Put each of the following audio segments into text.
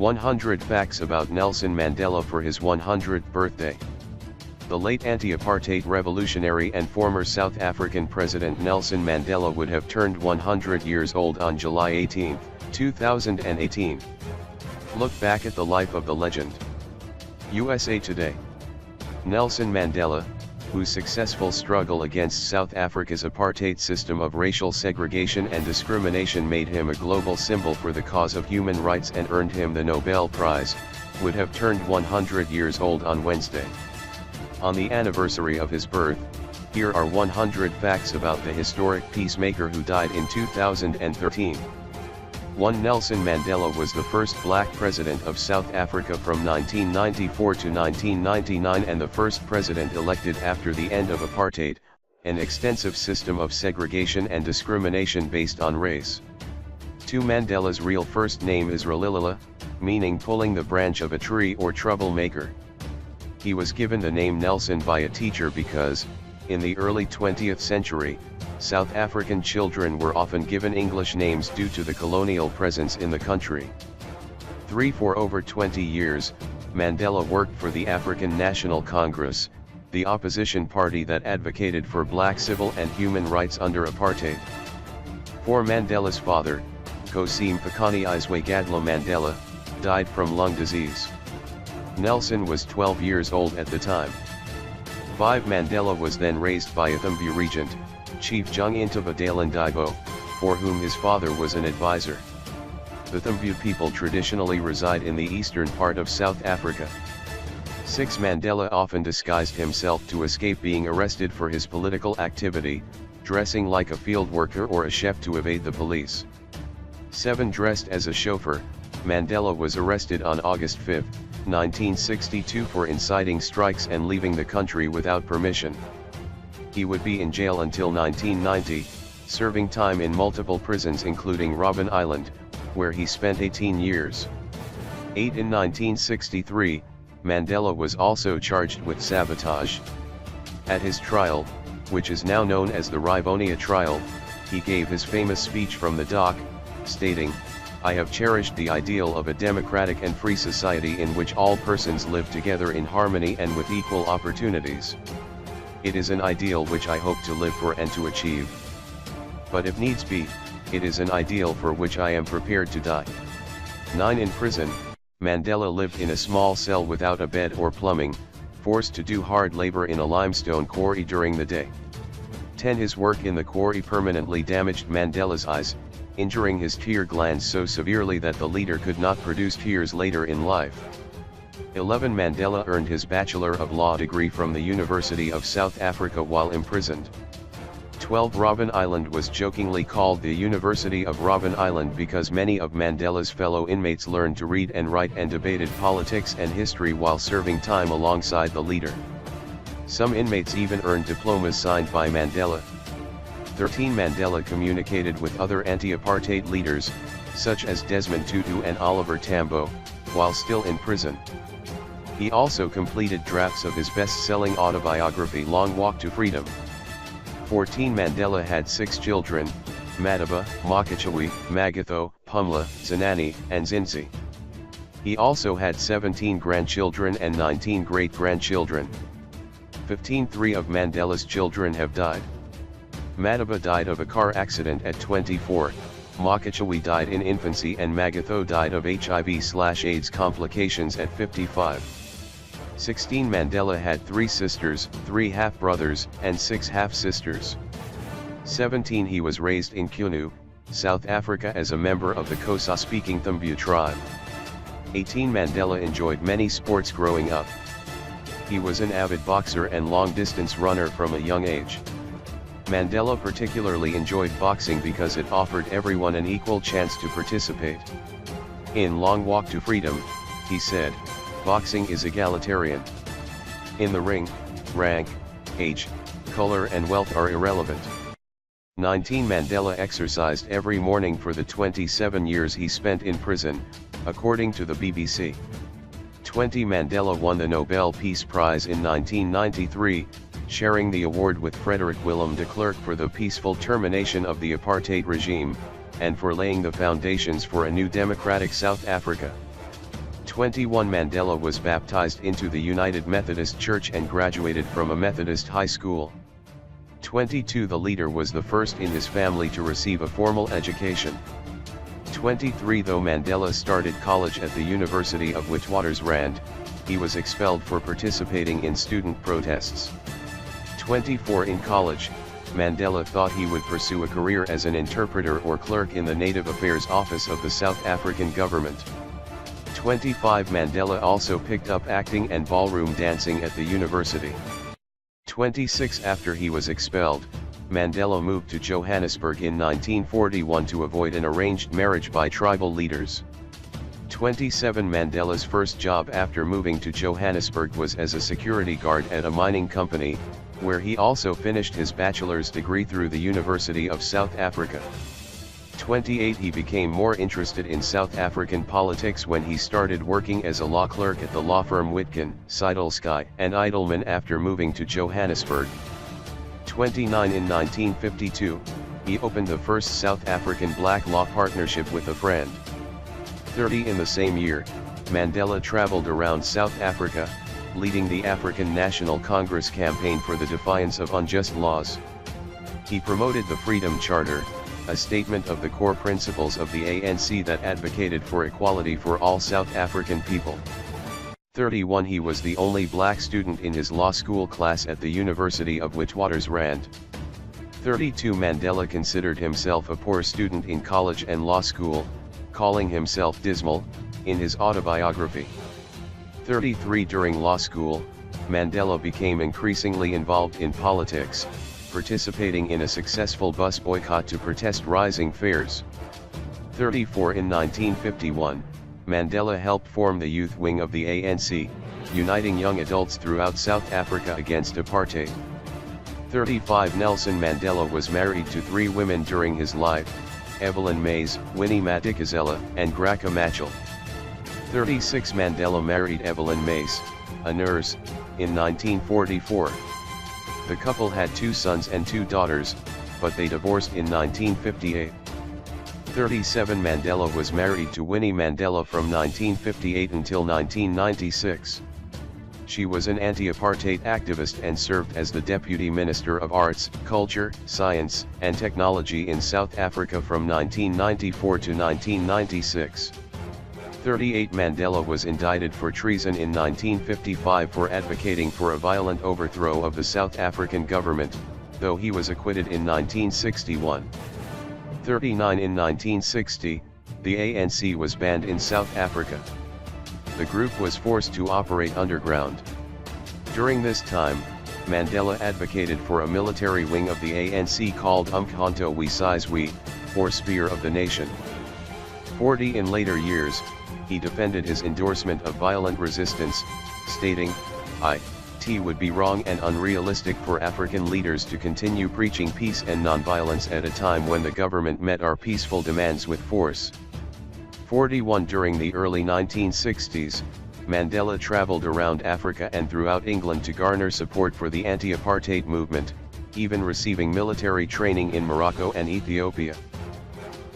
100 Facts about Nelson Mandela for his 100th birthday. The late anti-apartheid revolutionary and former South African President Nelson Mandela would have turned 100 years old on July 18, 2018. Look back at the life of the legend. USA Today. Nelson Mandela, whose successful struggle against South Africa's apartheid system of racial segregation and discrimination made him a global symbol for the cause of human rights and earned him the Nobel Prize, would have turned 100 years old on Wednesday. On the anniversary of his birth, here are 100 facts about the historic peacemaker who died in 2013. 1. Nelson Mandela was the first black president of South Africa from 1994 to 1999 and the first president elected after the end of apartheid, an extensive system of segregation and discrimination based on race. 2. Mandela's real first name is Ralilila, meaning pulling the branch of a tree or troublemaker. He was given the name Nelson by a teacher because, in the early 20th century, South African children were often given English names due to the colonial presence in the country. 3. For over 20 years, Mandela worked for the African National Congress, the opposition party that advocated for black civil and human rights under apartheid. 4. Mandela's father, Nkosi Phakaniizwe-Gadla Mandela, died from lung disease. Nelson was 12 years old at the time. 5. Mandela was then raised by a Thumbu regent, Chief Jung Intaba Dalandaibo, for whom his father was an advisor. The Thumbu people traditionally reside in the eastern part of South Africa. 6. Mandela often disguised himself to escape being arrested for his political activity, dressing like a field worker or a chef to evade the police. 7. Dressed as a chauffeur, Mandela was arrested on August 5, 1962 for inciting strikes and leaving the country without permission. He would be in jail until 1990, serving time in multiple prisons including Robben Island, where he spent 18 years. 8. In 1963, Mandela was also charged with sabotage. At his trial, which is now known as the Rivonia trial, he gave his famous speech from the dock, stating, "I have cherished the ideal of a democratic and free society in which all persons live together in harmony and with equal opportunities. It is an ideal which I hope to live for and to achieve. But if needs be, it is an ideal for which I am prepared to die." 9. In prison, Mandela lived in a small cell without a bed or plumbing, forced to do hard labor in a limestone quarry during the day. 10. His work in the quarry permanently damaged Mandela's eyes, injuring his tear glands so severely that the leader could not produce tears later in life. 11. Mandela earned his Bachelor of Law degree from the University of South Africa while imprisoned. 12. Robben Island was jokingly called the University of Robben Island because many of Mandela's fellow inmates learned to read and write and debated politics and history while serving time alongside the leader. Some inmates even earned diplomas signed by Mandela. 13. Mandela communicated with other anti-apartheid leaders, such as Desmond Tutu and Oliver Tambo, while still in prison. He also completed drafts of his best-selling autobiography Long Walk to Freedom. 14. Mandela had 6 children, Madiba, Makachawi, Magatho, Pumla, Zanani, and Zinzi. He also had 17 grandchildren and 19 great-grandchildren. 15. 3 of Mandela's children have died. Madiba died of a car accident at 24, Makachawi died in infancy and Magatho died of HIV/AIDS complications at 55. 16. Mandela had 3 sisters, 3 half-brothers, and 6 half-sisters. 17. He was raised in Kunu, South Africa as a member of the Xhosa-speaking Thumbu tribe. 18. Mandela enjoyed many sports growing up. He was an avid boxer and long-distance runner from a young age. Mandela particularly enjoyed boxing because it offered everyone an equal chance to participate. In Long Walk to Freedom, he said, "Boxing is egalitarian. In the ring, rank, age, color and wealth are irrelevant." 19. Mandela exercised every morning for the 27 years he spent in prison, according to the BBC. 20. Mandela won the Nobel Peace Prize in 1993, sharing the award with Frederick Willem de Klerk for the peaceful termination of the apartheid regime, and for laying the foundations for a new democratic South Africa. 21 Mandela was baptized into the United Methodist Church and graduated from a Methodist high school. 22 The leader was the first in his family to receive a formal education. 23 Though Mandela started college at the University of Witwatersrand, he was expelled for participating in student protests. 24 In college, Mandela thought he would pursue a career as an interpreter or clerk in the Native Affairs Office of the South African government. 25 Mandela also picked up acting and ballroom dancing at the university. 26 After he was expelled, Mandela moved to Johannesburg in 1941 to avoid an arranged marriage by tribal leaders. 27 Mandela's first job after moving to Johannesburg was as a security guard at a mining company, where he also finished his bachelor's degree through the University of South Africa. 28 He became more interested in South African politics when he started working as a law clerk at the law firm Witkin, Seidelskay and Eidelman after moving to Johannesburg. 29 In 1952, he opened the first South African black law partnership with a friend. 30 In the same year, Mandela traveled around South Africa, leading the African National Congress campaign for the defiance of unjust laws. He promoted the Freedom Charter, a statement of the core principles of the ANC that advocated for equality for all South African people. 31 He was the only black student in his law school class at the University of Witwatersrand. 32 Mandela considered himself a poor student in college and law school, calling himself dismal, in his autobiography. 33 During law school, Mandela became increasingly involved in politics, participating in a successful bus boycott to protest rising fares. 34 In 1951, Mandela helped form the youth wing of the ANC, uniting young adults throughout South Africa against apartheid. 35 Nelson Mandela was married to 3 women during his life: Evelyn Mays, Winnie Madikizela, and Graca Machel. 36 Mandela married Evelyn Mays, a nurse, in 1944. The couple had 2 sons and 2 daughters, but they divorced in 1958. 37 Mandela was married to Winnie Mandela from 1958 until 1996. She was an anti-apartheid activist and served as the Deputy Minister of Arts, Culture, Science, and Technology in South Africa from 1994 to 1996. 38 Mandela was indicted for treason in 1955 for advocating for a violent overthrow of the South African government, though he was acquitted in 1961. 39 In 1960, the ANC was banned in South Africa. The group was forced to operate underground. During this time, Mandela advocated for a military wing of the ANC called Umkhonto we Sizwe, or Spear of the Nation. 40 In later years, he defended his endorsement of violent resistance, stating, "It would be wrong and unrealistic for African leaders to continue preaching peace and nonviolence at a time when the government met our peaceful demands with force." 41 During the early 1960s, Mandela traveled around Africa and throughout England to garner support for the anti-apartheid movement, even receiving military training in Morocco and Ethiopia.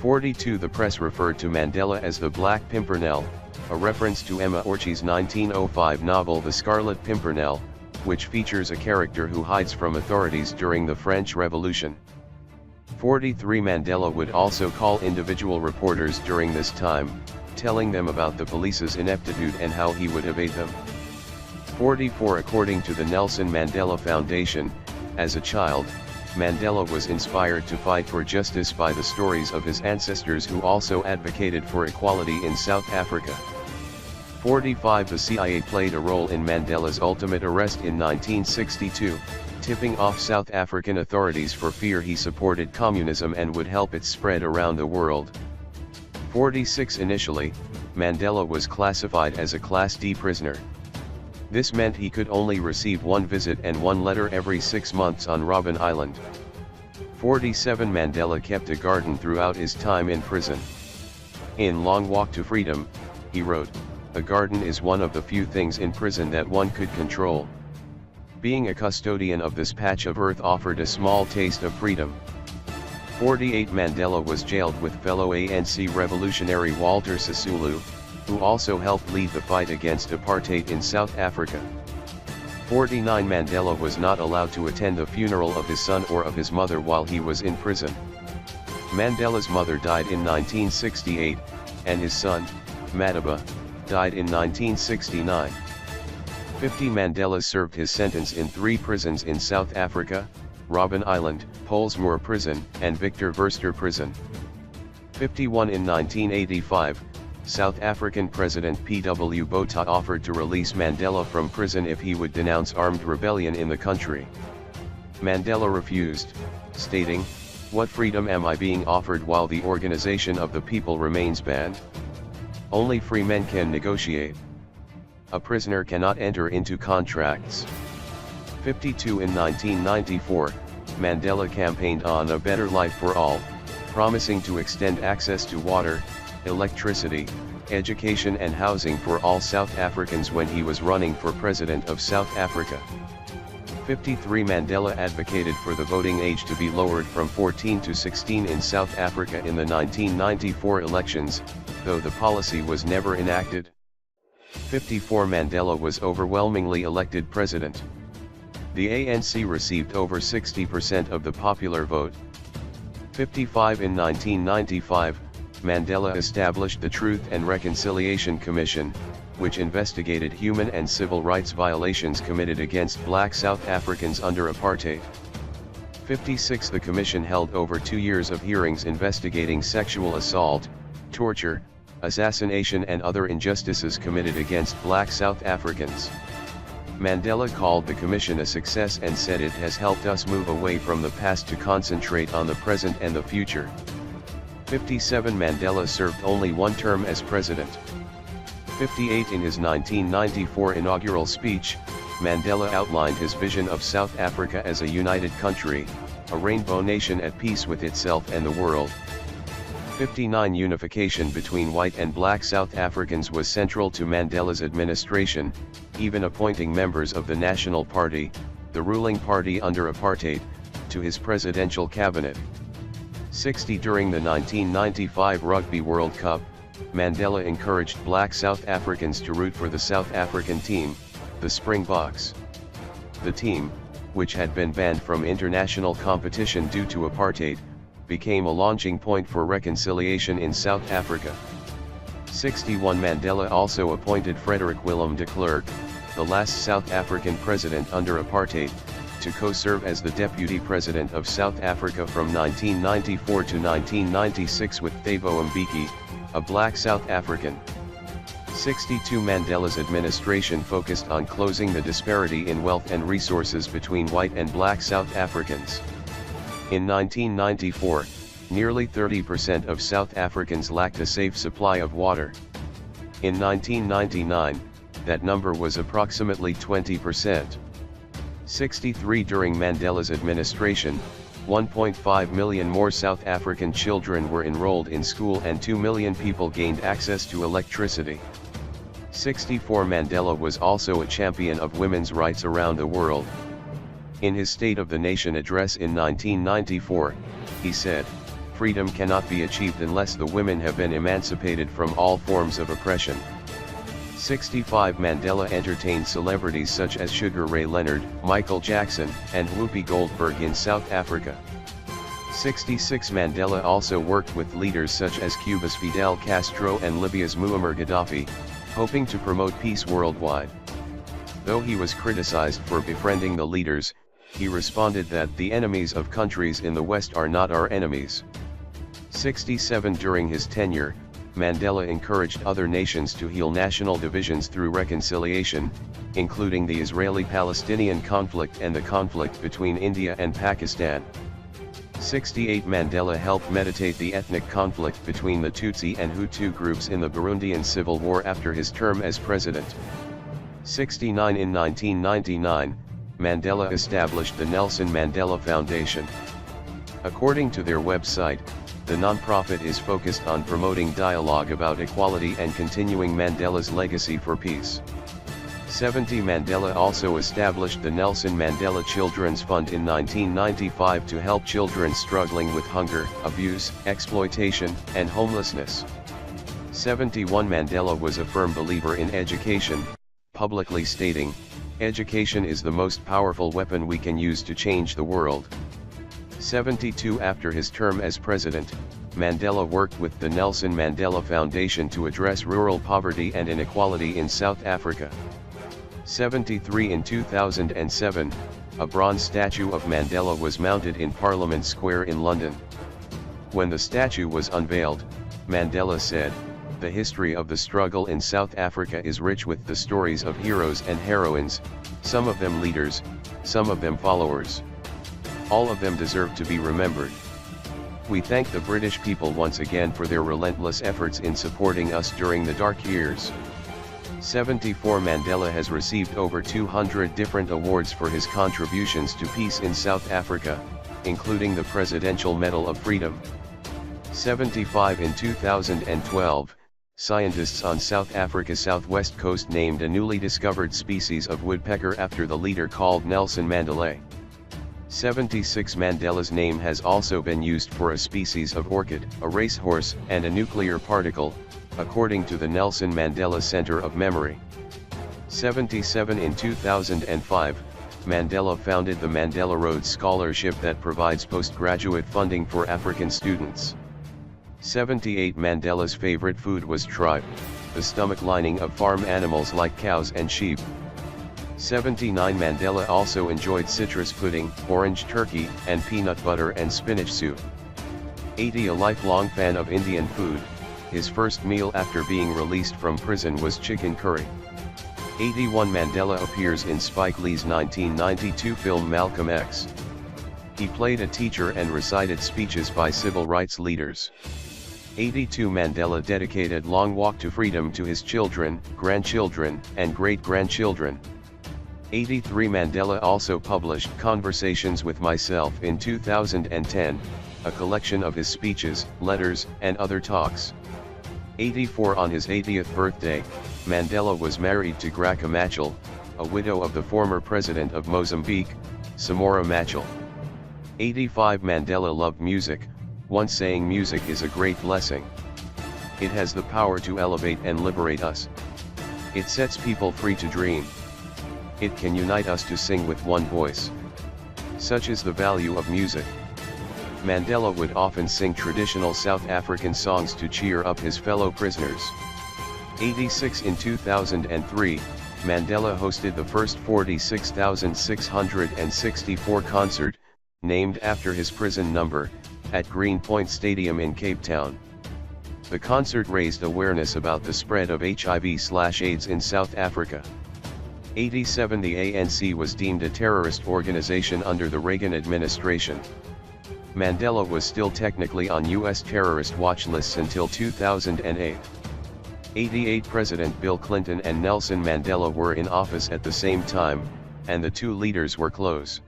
42 The press referred to Mandela as the Black Pimpernel, a reference to Emma Orchie's 1905 novel The Scarlet Pimpernel, which features a character who hides from authorities during the French Revolution. 43 Mandela would also call individual reporters during this time, telling them about the police's ineptitude and how he would evade them. 44 According to the Nelson Mandela Foundation, as a child, Mandela was inspired to fight for justice by the stories of his ancestors who also advocated for equality in South Africa. 45 The CIA played a role in Mandela's ultimate arrest in 1962, tipping off South African authorities for fear he supported communism and would help it spread around the world. 46 Initially, Mandela was classified as a Class D prisoner. This meant he could only receive 1 visit and 1 letter every 6 months on Robben Island. 47 Mandela kept a garden throughout his time in prison. In Long Walk to Freedom, he wrote, "A garden is one of the few things in prison that one could control. Being a custodian of this patch of earth offered a small taste of freedom." 48 Mandela was jailed with fellow ANC revolutionary Walter Sisulu, who also helped lead the fight against apartheid in South Africa. 49 Mandela was not allowed to attend the funeral of his son or of his mother while he was in prison. Mandela's mother died in 1968, and his son, Madiba, died in 1969. 50 Mandela served his sentence in 3 prisons in South Africa: Robben Island, Pollsmoor Prison, and Victor Verster Prison. 51 in 1985, South African President P.W. Botha offered to release Mandela from prison if he would denounce armed rebellion in the country. Mandela refused, stating, "What freedom am I being offered while the organization of the people remains banned? Only free men can negotiate. A prisoner cannot enter into contracts." 52 in 1994, Mandela campaigned on a better life for all, promising to extend access to water, electricity, education and housing for all South Africans when he was running for President of South Africa. 53 Mandela advocated for the voting age to be lowered from 14 to 16 in South Africa in the 1994 elections, though the policy was never enacted. 54 Mandela was overwhelmingly elected president. The ANC received over 60% of the popular vote. 55 in 1995, Mandela established the Truth and Reconciliation Commission, which investigated human and civil rights violations committed against black South Africans under apartheid. 56 The commission held over 2 years of hearings investigating sexual assault, torture, assassination and other injustices committed against black South Africans. Mandela called the commission a success and said it has helped us move away from the past to concentrate on the present and the future. 57 Mandela served only 1 term as president. 58 In his 1994 inaugural speech, Mandela outlined his vision of South Africa as a united country, a rainbow nation at peace with itself and the world. 59 Unification between white and black South Africans was central to Mandela's administration, even appointing members of the National Party, the ruling party under apartheid, to his presidential cabinet. 60 During the 1995 Rugby World Cup, Mandela encouraged black South Africans to root for the South African team, the Springboks. The team, which had been banned from international competition due to apartheid, became a launching point for reconciliation in South Africa. 61 Mandela also appointed Frederick Willem de Klerk, the last South African president under apartheid, to co-serve as the deputy president of South Africa from 1994 to 1996 with Thabo Mbeki, a black South African. 62 Mandela's administration focused on closing the disparity in wealth and resources between white and black South Africans. In 1994, nearly 30% of South Africans lacked a safe supply of water. In 1999, that number was approximately 20%. 63 During Mandela's administration, 1.5 million more South African children were enrolled in school and 2 million people gained access to electricity. 64 Mandela was also a champion of women's rights around the world. In his State of the Nation address in 1994, he said, "Freedom cannot be achieved unless the women have been emancipated from all forms of oppression." 65 Mandela entertained celebrities such as Sugar Ray Leonard, Michael Jackson, and Whoopi Goldberg in South Africa. 66 Mandela also worked with leaders such as Cuba's Fidel Castro and Libya's Muammar Gaddafi, hoping to promote peace worldwide. Though he was criticized for befriending the leaders, he responded that the enemies of countries in the West are not our enemies. 67 During his tenure, Mandela encouraged other nations to heal national divisions through reconciliation, including the Israeli-Palestinian conflict and the conflict between India and Pakistan. 68 Mandela helped mediate the ethnic conflict between the Tutsi and Hutu groups in the Burundian civil war after his term as president. 69 In 1999, Mandela established the Nelson Mandela Foundation. According to their website, the nonprofit is focused on promoting dialogue about equality and continuing Mandela's legacy for peace. 70 Mandela also established the Nelson Mandela Children's Fund in 1995 to help children struggling with hunger, abuse, exploitation, and homelessness. 71 Mandela was a firm believer in education, publicly stating, "Education is the most powerful weapon we can use to change the world." 72 After his term as president, Mandela worked with the Nelson Mandela Foundation to address rural poverty and inequality in South Africa. 73 In 2007, a bronze statue of Mandela was mounted in Parliament Square in London. When the statue was unveiled, Mandela said, "The history of the struggle in South Africa is rich with the stories of heroes and heroines, some of them leaders, some of them followers. All of them deserve to be remembered. We thank the British people once again for their relentless efforts in supporting us during the dark years." 74 Mandela has received over 200 different awards for his contributions to peace in South Africa, including the Presidential Medal of Freedom. 75 In 2012, scientists on South Africa's southwest coast named a newly discovered species of woodpecker after the leader called Nelson Mandela. 76 Mandela's name has also been used for a species of orchid, a racehorse, and a nuclear particle, according to the Nelson Mandela Center of Memory. 77 In 2005, Mandela founded the Mandela Rhodes Scholarship that provides postgraduate funding for African students. 78 Mandela's favorite food was tripe, the stomach lining of farm animals like cows and sheep. 79 Mandela also enjoyed citrus pudding, orange turkey, and peanut butter and spinach soup. 80 A lifelong fan of Indian food, his first meal after being released from prison was chicken curry. 81 Mandela appears in Spike Lee's 1992 film Malcolm X. He played a teacher and recited speeches by civil rights leaders. 82 Mandela dedicated Long Walk to Freedom to his children, grandchildren, and great-grandchildren. 83 Mandela also published Conversations with Myself in 2010, a collection of his speeches, letters, and other talks. 84 On his 80th birthday, Mandela was married to Graca Machel, a widow of the former president of Mozambique, Samora Machel. 85 Mandela loved music, once saying music is a great blessing. It has the power to elevate and liberate us. It sets people free to dream. It can unite us to sing with one voice. Such is the value of music. Mandela would often sing traditional South African songs to cheer up his fellow prisoners. 86 In 2003, Mandela hosted the first 46,664 concert, named after his prison number, at Greenpoint Stadium in Cape Town. The concert raised awareness about the spread of HIV/AIDS in South Africa. 87 The ANC was deemed a terrorist organization under the Reagan administration. Mandela was still technically on U.S. terrorist watch lists until 2008. 88 President Bill Clinton and Nelson Mandela were in office at the same time, and the two leaders were close.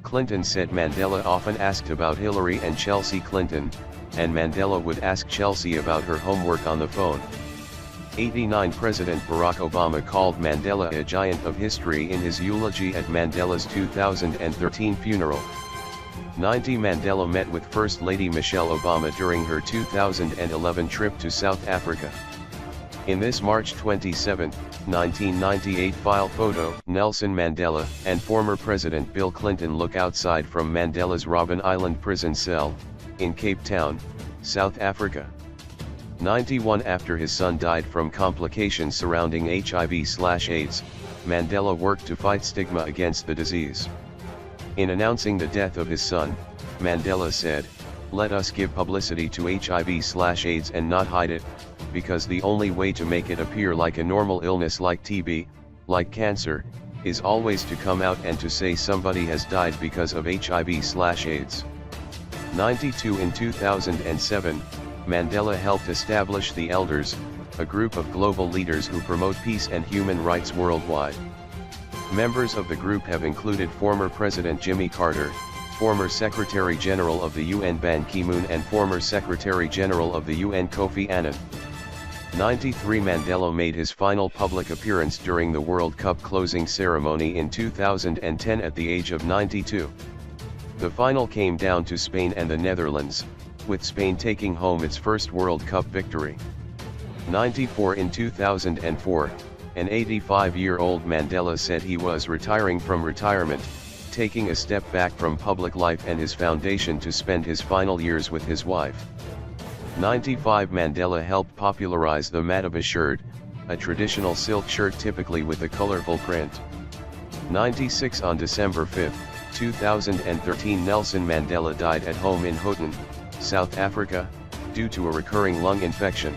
Clinton said Mandela often asked about Hillary and Chelsea Clinton, and Mandela would ask Chelsea about her homework on the phone. 89 President Barack Obama called Mandela a giant of history in his eulogy at Mandela's 2013 funeral. 90 Mandela met with First Lady Michelle Obama during her 2011 trip to South Africa. In this March 27, 1998 file photo, Nelson Mandela and former President Bill Clinton look outside from Mandela's Robben Island prison cell, in Cape Town, South Africa. 91 After his son died from complications surrounding HIV/AIDS, Mandela worked to fight stigma against the disease. In announcing the death of his son, Mandela said, "Let us give publicity to HIV/AIDS and not hide it, because the only way to make it appear like a normal illness like TB, like cancer, is always to come out and to say somebody has died because of HIV/AIDS." 92 In 2007, Mandela helped establish the Elders, a group of global leaders who promote peace and human rights worldwide. Members of the group have included former President Jimmy Carter, former Secretary General of the UN Ban Ki-moon and former Secretary General of the UN Kofi Annan. 93 Mandela made his final public appearance during the World Cup closing ceremony in 2010 at the age of 92. The final came down to Spain and the Netherlands, with Spain taking home its first World Cup victory. 94 in 2004, an 85-year-old Mandela said he was retiring from retirement, taking a step back from public life and his foundation to spend his final years with his wife. 95 Mandela helped popularize the Madaba shirt, a traditional silk shirt typically with a colorful print. 96 On December 5, 2013 Nelson Mandela died at home in Houghton, South Africa, due to a recurring lung infection.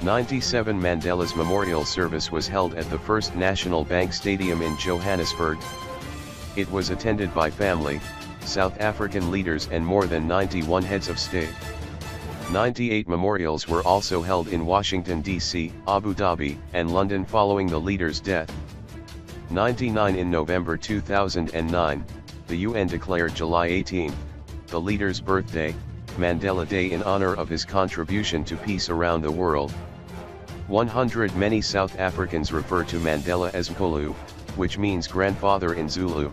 97 Mandela's memorial service was held at the First National Bank Stadium in Johannesburg. It was attended by family, South African leaders and more than 91 heads of state. 98 memorials were also held in Washington, D.C., Abu Dhabi, and London following the leader's death. 99 In November 2009, the UN declared July 18, the leader's birthday, Mandela Day in honor of his contribution to peace around the world. 100 Many South Africans refer to Mandela as Mkhulu, which means grandfather in Zulu.